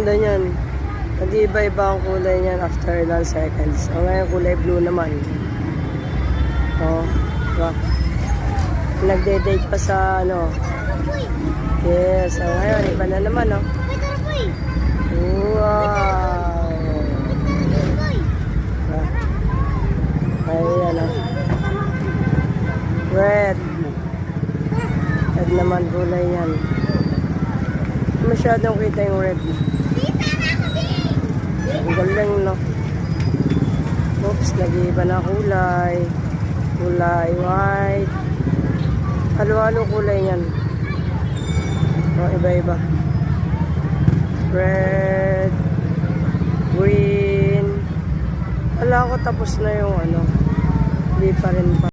ganda niyan. Nag-iiba-iba ang kulay niyan after ilang seconds. O ngayon kulay blue naman. O, diba? Nagde-date pa sa ano. Yes, o ngayon iba na naman, o. Wow! Ayan, o. Red. Red naman kulay yan. Masyadong kita yung red. Ang galing, no? Oops, nag-iiba na kulay. Kulay white. Halo-halo kulay yan. O, iba-iba. Red. Green. Wala ko, tapos na yung ano. Hindi pa rin pa.